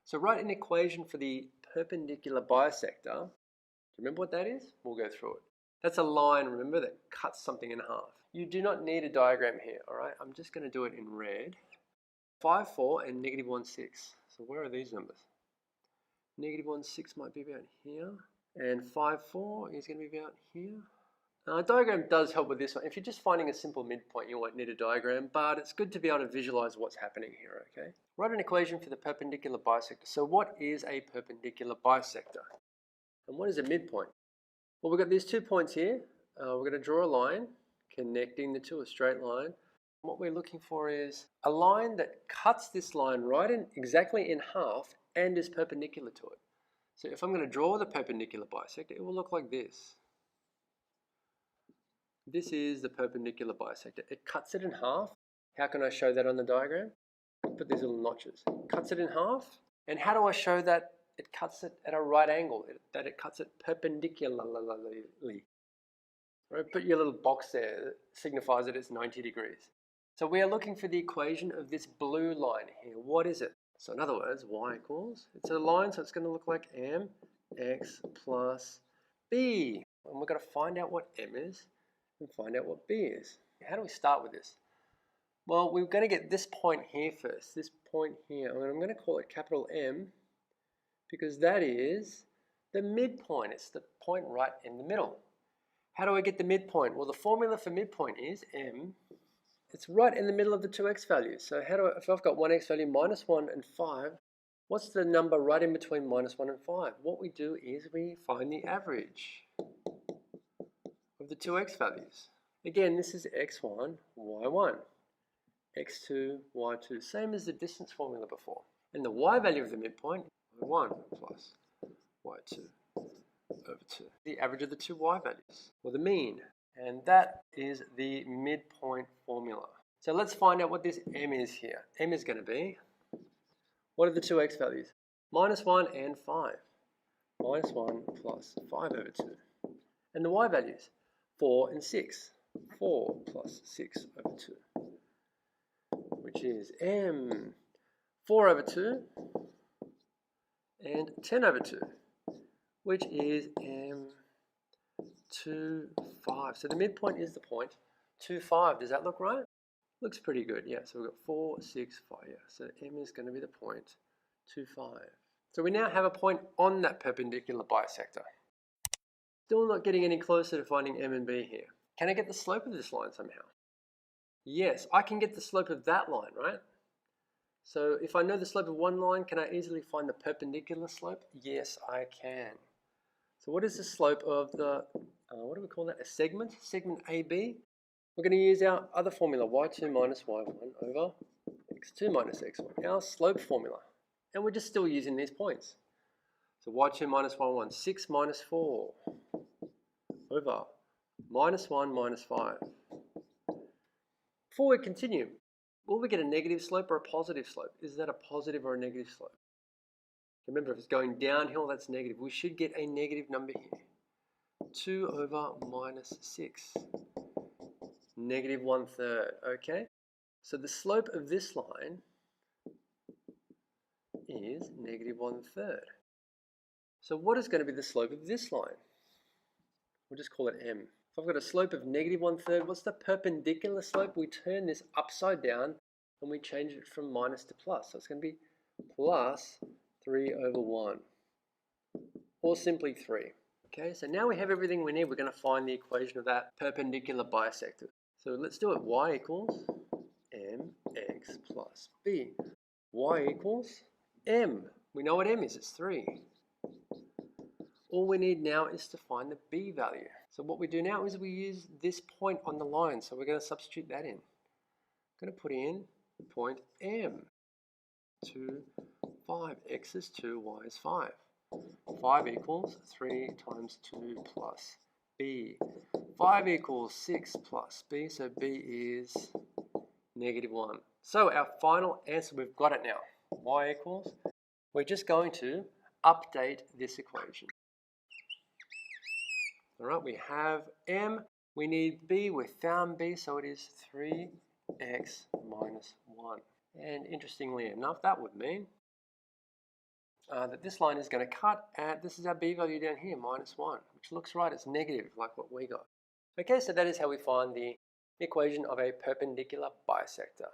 So write an equation for the perpendicular bisector. Do you remember what that is? We'll go through it. That's a line, remember, that cuts something in half. You do not need a diagram here, all right? I'm just going to do it in red. 5, 4 and negative 1, 6. So where are these numbers? Negative 1, 6 might be about here. And 5, 4 is going to be about here. A diagram does help with this one. If you're just finding a simple midpoint, you won't need a diagram, but it's good to be able to visualize what's happening here, okay? Write an equation for the perpendicular bisector. So what is a perpendicular bisector? And what is a midpoint? Well, we've got these 2 points here. We're going to draw a line connecting the two, a straight line. What we're looking for is a line that cuts this line exactly in half and is perpendicular to it. So if I'm going to draw the perpendicular bisector, it will look like this. This is the perpendicular bisector. It cuts it in half. How can I show that on the diagram? Put these little notches. It cuts it in half. And how do I show that it cuts it at a right angle, that it cuts it perpendicularly? Right, put your little box there that signifies that it's 90 degrees. So we are looking for the equation of this blue line here. What is it? So in other words, y equals, it's a line, so it's going to look like mx plus b. And we're going to find out what m is and find out what b is. How do we start with this? Well, we're going to get this point here first, this point here. I'm going to call it capital M because that is the midpoint. It's the point right in the middle. How do I get the midpoint? Well, the formula for midpoint is m. It's right in the middle of the two x values. So if I've got one x value, minus 1 and 5, what's the number right in between minus 1 and 5? What we do is we find the average of the two x values. Again, this is x1, y1, x2, y2, same as the distance formula before. And the y value of the midpoint, y1 plus y2 over 2. The average of the two y values, or the mean. And that is the midpoint formula. So let's find out what this m is here. M is going to be, what are the two x values? Minus 1 and 5. Minus 1 plus 5 over 2. And the y values, 4 and 6. 4 plus 6 over 2. Which is m 4 over 2 and 10 over 2. Which is m 2, 5. So the midpoint is the point 2, 5. Does that look right? Looks pretty good. Yeah, so we've got 4, 6, 5. Yeah, so m is going to be the point 2, 5. So we now have a point on that perpendicular bisector. Still not getting any closer to finding m and b here. Can I get the slope of this line somehow? Yes, I can get the slope of that line, right? So if I know the slope of one line, can I easily find the perpendicular slope? Yes, I can. So what is the slope of the, what do we call that, a segment? Segment AB? We're going to use our other formula, y2 minus y1 over x2 minus x1, our slope formula. And we're just still using these points. So y2 minus y1, 6 minus 4 over minus 1 minus 5. Before we continue, will we get a negative slope or a positive slope? Is that a positive or a negative slope? Remember, if it's going downhill, that's negative. We should get a negative number here. 2 over minus 6. Negative 1/3, okay? So the slope of this line is negative 1/3. So what is going to be the slope of this line? We'll just call it m. If I've got a slope of negative 1/3, what's the perpendicular slope? We turn this upside down and we change it from minus to plus. So it's going to be plus 3 over 1, or simply 3. Okay, so now we have everything we need. We're going to find the equation of that perpendicular bisector. So let's do it. Y equals mx plus b. Y equals m. We know what m is. It's 3. All we need now is to find the b value. So what we do now is we use this point on the line. So we're going to substitute that in. I'm going to put in point m. 2, 5. X is 2, y is 5. 5 equals 3 times 2 plus b. 5 equals 6 plus b, so b is negative 1. So our final answer, we've got it now. Y equals, we're just going to update this equation. All right, we have m, we need b, we found b, so it is 3x minus 1. And interestingly enough, that would mean that this line is going to cut at, this is our b value down here, -1, which looks right, it's negative like what we got. Okay, so that is how we find the equation of a perpendicular bisector.